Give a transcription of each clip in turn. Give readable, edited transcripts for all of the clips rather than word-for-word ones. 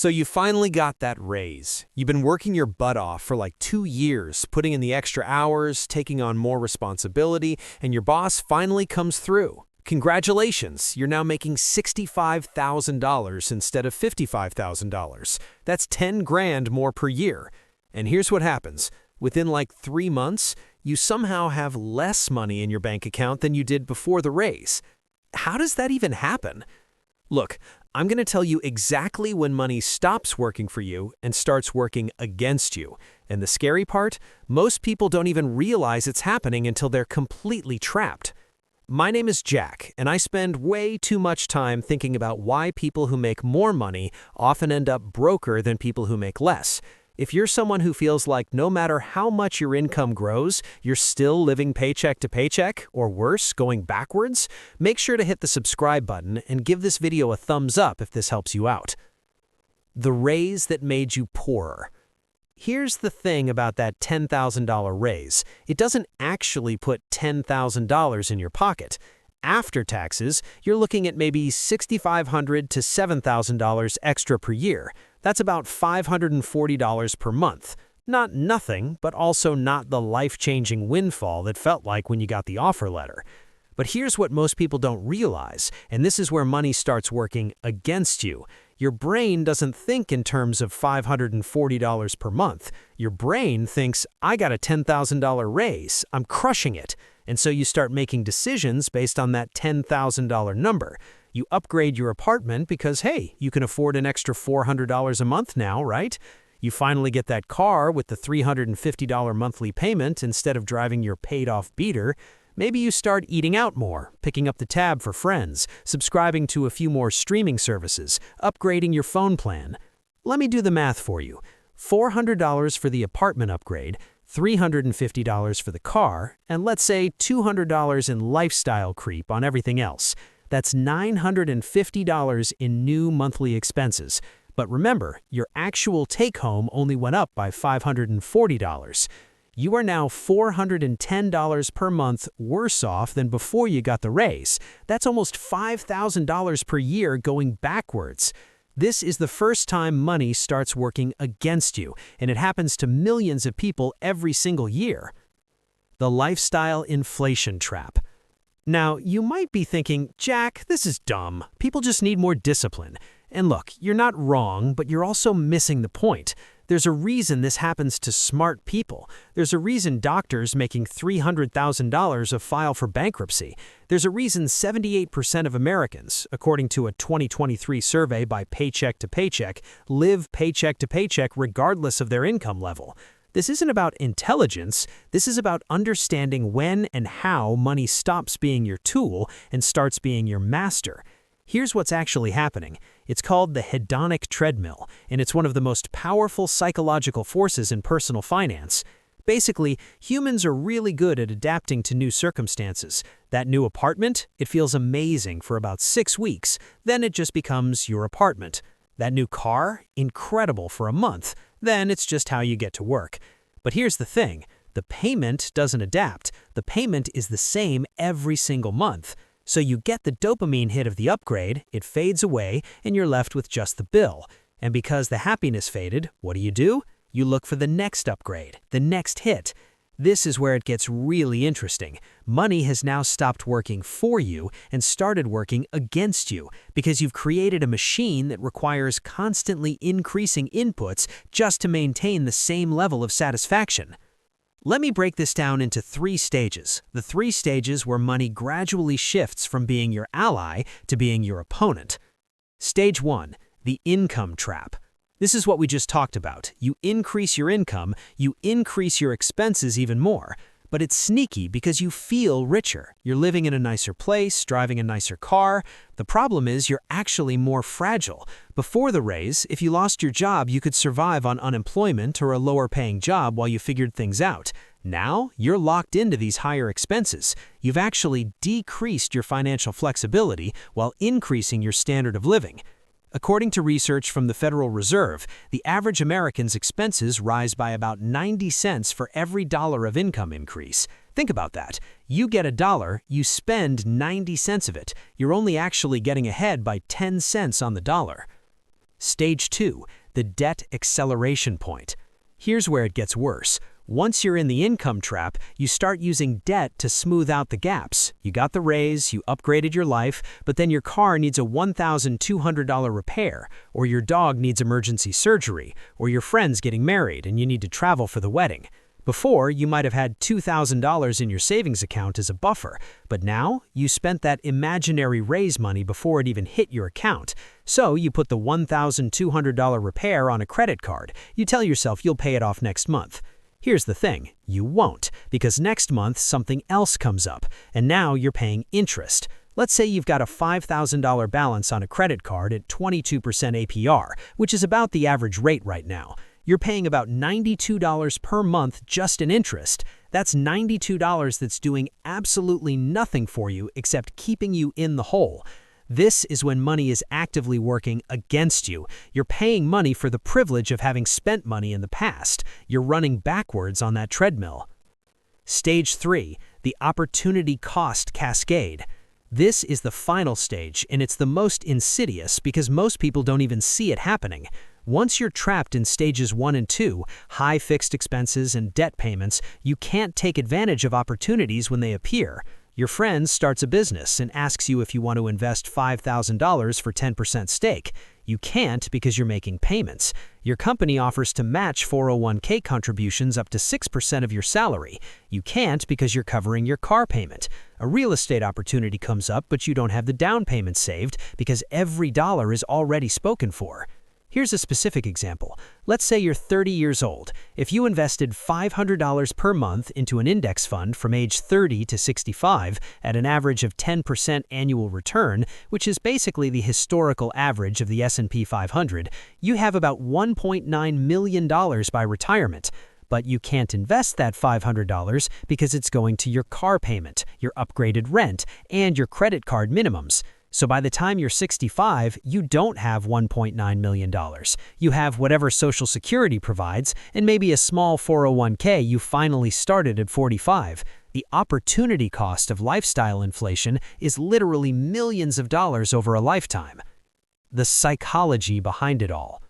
So you finally got that raise. You've been working your butt off for like 2 years, putting in the extra hours, taking on more responsibility, and your boss finally comes through. Congratulations, you're now making $65,000 instead of $55,000. That's 10 grand more per year. And here's what happens. Within like 3 months, you somehow have less money in your bank account than you did before the raise. How does that even happen? Look, I'm going to tell you exactly when money stops working for you and starts working against you. And the scary part, most people don't even realize it's happening until they're completely trapped. My name is Jack, and I spend way too much time thinking about why people who make more money often end up broker than people who make less. If you're someone who feels like no matter how much your income grows, you're still living paycheck to paycheck, or worse, going backwards, make sure to hit the subscribe button and give this video a thumbs up if this helps you out. The raise that made you poorer. Here's the thing about that $10,000 raise. It doesn't actually put $10,000 in your pocket. After taxes, you're looking at maybe $6,500 to $7,000 extra per year. That's about $540 per month. Not nothing, but also not the life-changing windfall that felt like when you got the offer letter. But here's what most people don't realize, and this is where money starts working against you. Your brain doesn't think in terms of $540 per month. Your brain thinks, I got a $10,000 raise, I'm crushing it. And so you start making decisions based on that $10,000 number. You upgrade your apartment because, hey, you can afford an extra $400 a month now, right? You finally get that car with the $350 monthly payment instead of driving your paid-off beater. Maybe you start eating out more, picking up the tab for friends, subscribing to a few more streaming services, upgrading your phone plan. Let me do the math for you. $400 for the apartment upgrade, $350 for the car, and let's say $200 in lifestyle creep on everything else. That's $950 in new monthly expenses. But remember, your actual take-home only went up by $540. You are now $410 per month worse off than before you got the raise. That's almost $5,000 per year going backwards. This is the first time money starts working against you, and it happens to millions of people every single year. The lifestyle inflation trap. Now, you might be thinking, Jack, this is dumb. People just need more discipline. And look, you're not wrong, but you're also missing the point. There's a reason this happens to smart people. There's a reason doctors making $300,000 file for bankruptcy. There's a reason 78% of Americans, according to a 2023 survey by Paycheck to Paycheck, live paycheck to paycheck regardless of their income level. This isn't about intelligence, this is about understanding when and how money stops being your tool and starts being your master. Here's what's actually happening. It's called the hedonic treadmill, and it's one of the most powerful psychological forces in personal finance. Basically, humans are really good at adapting to new circumstances. That new apartment, it feels amazing for about 6 weeks, then it just becomes your apartment. That new car, incredible for a month, then it's just how you get to work. But here's the thing, the payment doesn't adapt. The payment is the same every single month. So you get the dopamine hit of the upgrade, it fades away, and you're left with just the bill. And because the happiness faded, what do? You look for the next upgrade, the next hit. This is where it gets really interesting. Money has now stopped working for you and started working against you because you've created a machine that requires constantly increasing inputs just to maintain the same level of satisfaction. Let me break this down into 3 stages, the 3 stages where money gradually shifts from being your ally to being your opponent. Stage 1, the income trap. This is what we just talked about. You increase your income, you increase your expenses even more. But it's sneaky because you feel richer. You're living in a nicer place, driving a nicer car. The problem is you're actually more fragile. Before the raise, if you lost your job, you could survive on unemployment or a lower-paying job while you figured things out. Now, you're locked into these higher expenses. You've actually decreased your financial flexibility while increasing your standard of living. According to research from the Federal Reserve, the average American's expenses rise by about 90 cents for every dollar of income increase. Think about that. You get $1, you spend 90 cents of it. You're only actually getting ahead by 10 cents on the dollar. Stage 2, the debt acceleration point. Here's where it gets worse. Once you're in the income trap, you start using debt to smooth out the gaps. You got the raise, you upgraded your life, but then your car needs a $1,200 repair, or your dog needs emergency surgery, or your friend's getting married and you need to travel for the wedding. Before, you might have had $2,000 in your savings account as a buffer, but now you spent that imaginary raise money before it even hit your account. So you put the $1,200 repair on a credit card. You tell yourself you'll pay it off next month. Here's the thing, you won't, because next month something else comes up, and now you're paying interest. Let's say you've got a $5,000 balance on a credit card at 22% APR, which is about the average rate right now. You're paying about $92 per month just in interest. That's $92 that's doing absolutely nothing for you except keeping you in the hole. This is when money is actively working against you. You're paying money for the privilege of having spent money in the past. You're running backwards on that treadmill. Stage 3, the opportunity cost cascade. This is the final stage, and it's the most insidious because most people don't even see it happening. Once you're trapped in stages 1 and 2, high fixed expenses and debt payments, you can't take advantage of opportunities when they appear. Your friend starts a business and asks you if you want to invest $5,000 for 10% stake. You can't because you're making payments. Your company offers to match 401k contributions up to 6% of your salary. You can't because you're covering your car payment. A real estate opportunity comes up, but you don't have the down payment saved because every dollar is already spoken for. Here's a specific example. Let's say you're 30 years old. If you invested $500 per month into an index fund from age 30 to 65 at an average of 10% annual return, which is basically the historical average of the S&P 500, you have about $1.9 million by retirement. But you can't invest that $500 because it's going to your car payment, your upgraded rent, and your credit card minimums. So by the time you're 65, you don't have $1.9 million. You have whatever Social Security provides and maybe a small 401k you finally started at 45. The opportunity cost of lifestyle inflation is literally millions of dollars over a lifetime. The psychology behind it all.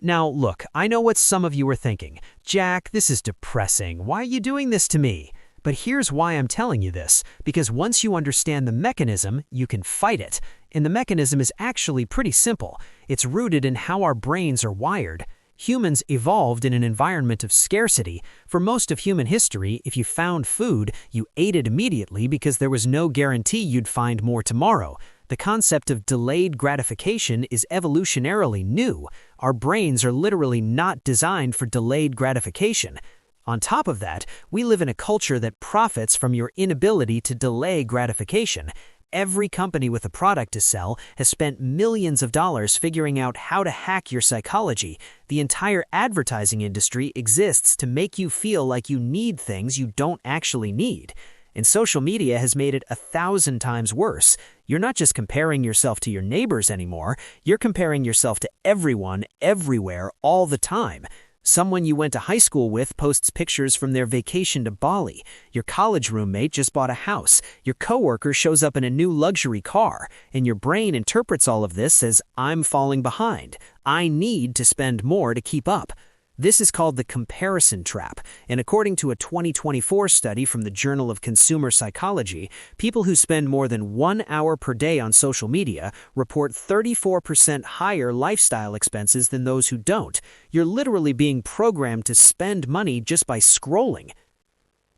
Now look, I know what some of you are thinking. Jack, this is depressing. Why are you doing this to me? But here's why I'm telling you this, because once you understand the mechanism, you can fight it. And the mechanism is actually pretty simple. It's rooted in how our brains are wired. Humans evolved in an environment of scarcity. For most of human history, if you found food, you ate it immediately because there was no guarantee you'd find more tomorrow. The concept of delayed gratification is evolutionarily new. Our brains are literally not designed for delayed gratification. On top of that, we live in a culture that profits from your inability to delay gratification. Every company with a product to sell has spent millions of dollars figuring out how to hack your psychology. The entire advertising industry exists to make you feel like you need things you don't actually need. And social media has made it 1,000 times worse. You're not just comparing yourself to your neighbors anymore, you're comparing yourself to everyone, everywhere, all the time. Someone you went to high school with posts pictures from their vacation to Bali. Your college roommate just bought a house. Your coworker shows up in a new luxury car. And your brain interprets all of this as, I'm falling behind. I need to spend more to keep up. This is called the comparison trap, and according to a 2024 study from the Journal of Consumer Psychology, people who spend more than 1 hour per day on social media report 34% higher lifestyle expenses than those who don't. You're literally being programmed to spend money just by scrolling.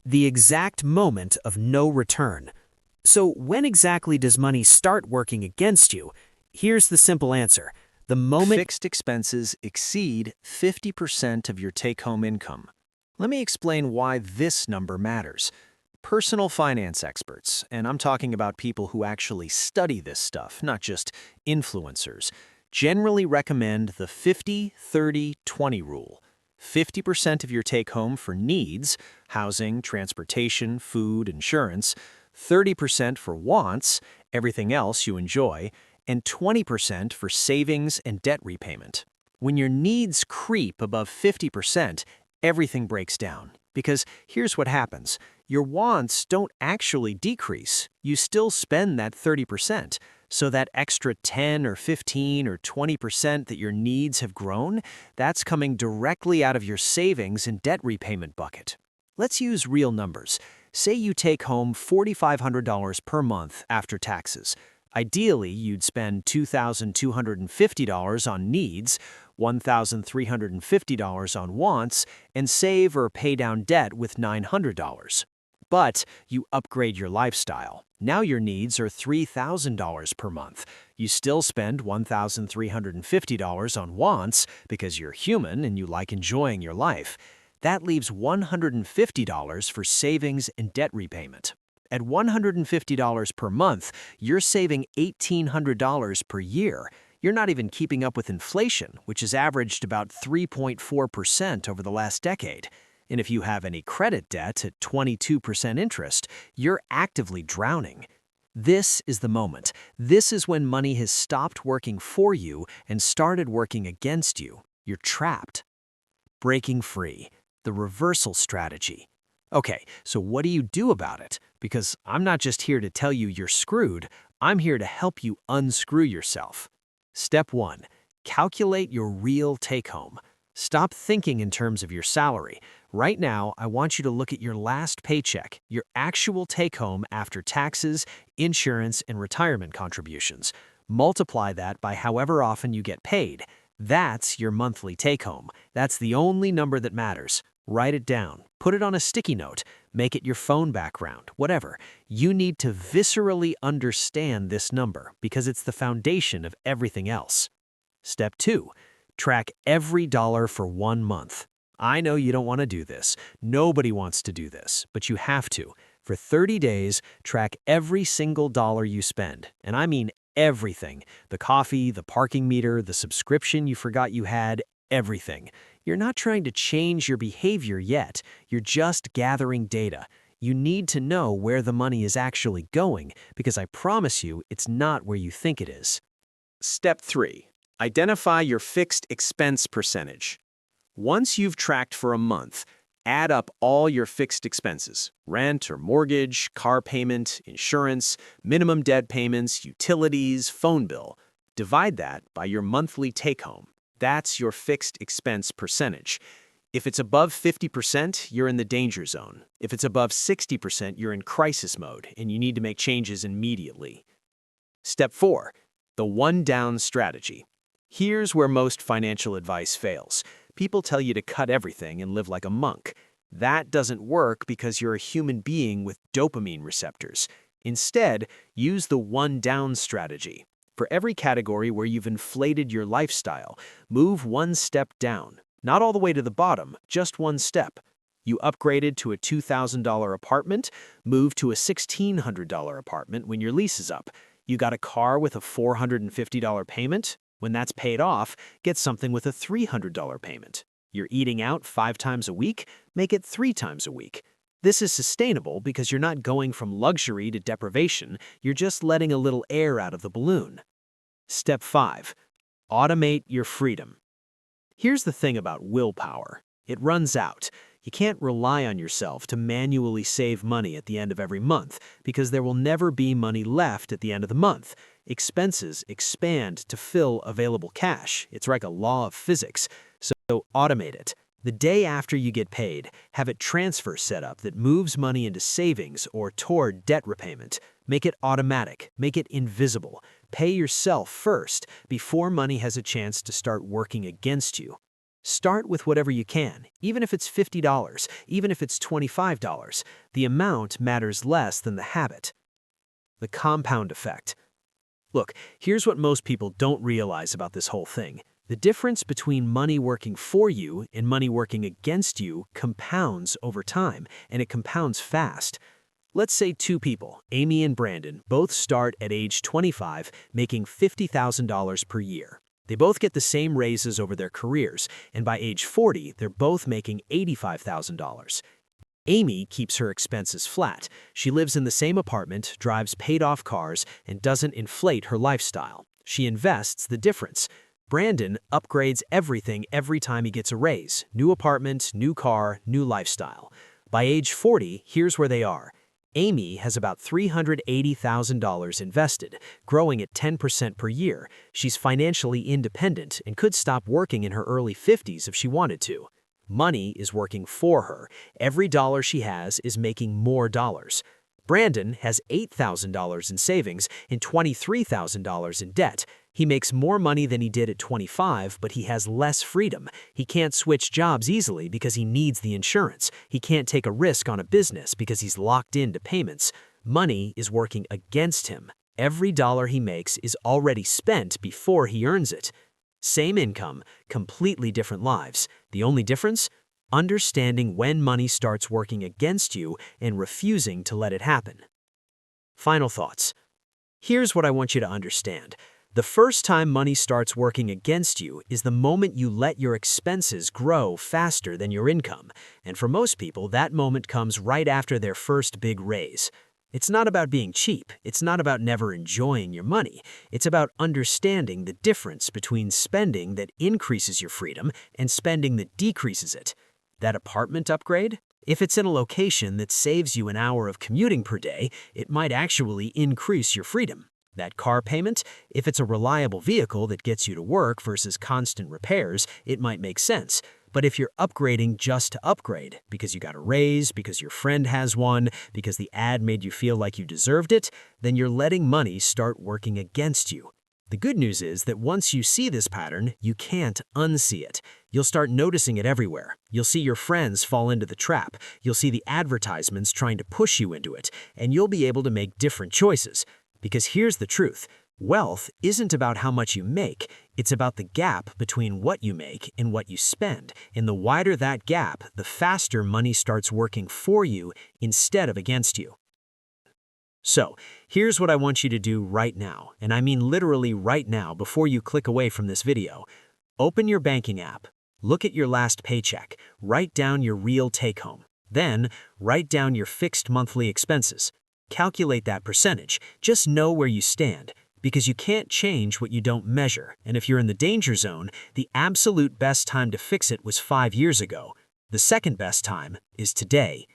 The exact moment of no return. So when exactly does money start working against you? Here's the simple answer. The moment fixed expenses exceed 50% of your take-home income. Let me explain why this number matters. Personal finance experts, and I'm talking about people who actually study this stuff, not just influencers, generally recommend the 50-30-20 rule. 50% of your take-home for needs, housing, transportation, food, insurance, 30% for wants, everything else you enjoy, and 20% for savings and debt repayment. When your needs creep above 50%, everything breaks down. Because here's what happens. Your wants don't actually decrease. You still spend that 30%. So that extra 10 or 15 or 20% that your needs have grown, that's coming directly out of your savings and debt repayment bucket. Let's use real numbers. Say you take home $4,500 per month after taxes. Ideally, you'd spend $2,250 on needs, $1,350 on wants, and save or pay down debt with $900. But you upgrade your lifestyle. Now your needs are $3,000 per month. You still spend $1,350 on wants because you're human and you like enjoying your life. That leaves $150 for savings and debt repayment. At $150 per month, you're saving $1,800 per year. You're not even keeping up with inflation, which has averaged about 3.4% over the last decade. And if you have any credit debt at 22% interest, you're actively drowning. This is the moment. This is when money has stopped working for you and started working against you. You're trapped. Breaking free. The reversal strategy. Okay, so what do you do about it? Because I'm not just here to tell you you're screwed, I'm here to help you unscrew yourself. Step 1. Calculate your real take-home. Stop thinking in terms of your salary. Right now, I want you to look at your last paycheck, your actual take-home after taxes, insurance, and retirement contributions. Multiply that by however often you get paid. That's your monthly take-home. That's the only number that matters. Write it down. Put it on a sticky note. Make it your phone background, whatever. You need to viscerally understand this number because it's the foundation of everything else. Step 2. Track every dollar for 1 month. I know you don't want to do this. Nobody wants to do this, but you have to. For 30 days, track every single dollar you spend. And I mean everything. The coffee, the parking meter, the subscription you forgot you had, everything. You're not trying to change your behavior yet. You're just gathering data. You need to know where the money is actually going because I promise you it's not where you think it is. Step 3. Identify your fixed expense percentage. Once you've tracked for a month, add up all your fixed expenses: rent or mortgage, car payment, insurance, minimum debt payments, utilities, phone bill. Divide that by your monthly take-home. That's your fixed expense percentage. If it's above 50%, you're in the danger zone. If it's above 60%, you're in crisis mode, and you need to make changes immediately. Step 4. The one-down strategy. Here's where most financial advice fails. People tell you to cut everything and live like a monk. That doesn't work because you're a human being with dopamine receptors. Instead, use the one-down strategy. For every category where you've inflated your lifestyle, move one step down. Not all the way to the bottom, just one step. You upgraded to a $2,000 apartment, move to a $1,600 apartment when your lease is up. You got a car with a $450 payment. When that's paid off, get something with a $300 payment. You're eating out 5 times a week, make it 3 times a week. This is sustainable because you're not going from luxury to deprivation, you're just letting a little air out of the balloon. Step 5. Automate your freedom. Here's the thing about willpower. It runs out. You can't rely on yourself to manually save money at the end of every month because there will never be money left at the end of the month. Expenses expand to fill available cash. It's like a law of physics. So automate it. The day after you get paid, have a transfer set up that moves money into savings or toward debt repayment. Make it automatic. Make it invisible. Pay yourself first before money has a chance to start working against you. Start with whatever you can, even if it's $50, even if it's $25. The amount matters less than the habit. The compound effect. Look, here's what most people don't realize about this whole thing. The difference between money working for you and money working against you compounds over time, and it compounds fast. Let's say 2 people, Amy and Brandon, both start at age 25 making $50,000 per year. They both get the same raises over their careers, and by age 40, they're both making $85,000. Amy keeps her expenses flat. She lives in the same apartment, drives paid-off cars, and doesn't inflate her lifestyle. She invests the difference. Brandon upgrades everything every time he gets a raise. New apartment, new car, new lifestyle. By age 40, here's where they are. Amy has about $380,000 invested, growing at 10% per year. She's financially independent and could stop working in her early 50s if she wanted to. Money is working for her. Every dollar she has is making more dollars. Brandon has $8,000 in savings and $23,000 in debt. He makes more money than he did at 25, but he has less freedom. He can't switch jobs easily because he needs the insurance. He can't take a risk on a business because he's locked into payments. Money is working against him. Every dollar he makes is already spent before he earns it. Same income, completely different lives. The only difference? Understanding when money starts working against you and refusing to let it happen. Final thoughts. Here's what I want you to understand. The first time money starts working against you is the moment you let your expenses grow faster than your income. And for most people, that moment comes right after their first big raise. It's not about being cheap. It's not about never enjoying your money. It's about understanding the difference between spending that increases your freedom and spending that decreases it. That apartment upgrade? If it's in a location that saves you an hour of commuting per day, it might actually increase your freedom. That car payment? If it's a reliable vehicle that gets you to work versus constant repairs, it might make sense. But if you're upgrading just to upgrade, because you got a raise, because your friend has one, because the ad made you feel like you deserved it, then you're letting money start working against you. The good news is that once you see this pattern, you can't unsee it. You'll start noticing it everywhere. You'll see your friends fall into the trap. You'll see the advertisements trying to push you into it, and you'll be able to make different choices. Because here's the truth. Wealth isn't about how much you make. It's about the gap between what you make and what you spend. And the wider that gap, the faster money starts working for you instead of against you. So, here's what I want you to do right now, and I mean literally right now before you click away from this video. Open your banking app, look at your last paycheck, write down your real take-home. Then, write down your fixed monthly expenses. Calculate that percentage. Just know where you stand, because you can't change what you don't measure. And if you're in the danger zone, the absolute best time to fix it was 5 years ago. The second best time is today.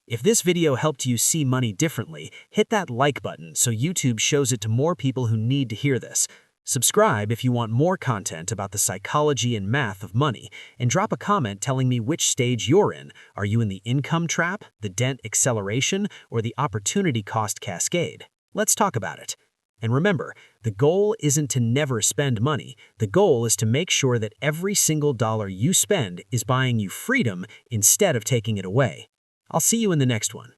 If this video helped you see money differently, hit that like button so YouTube shows it to more people who need to hear this. Subscribe if you want more content about the psychology and math of money, and drop a comment telling me which stage you're in. Are you in the income trap, the dent acceleration, or the opportunity cost cascade? Let's talk about it. And remember, the goal isn't to never spend money. The goal is to make sure that every single dollar you spend is buying you freedom instead of taking it away. I'll see you in the next one.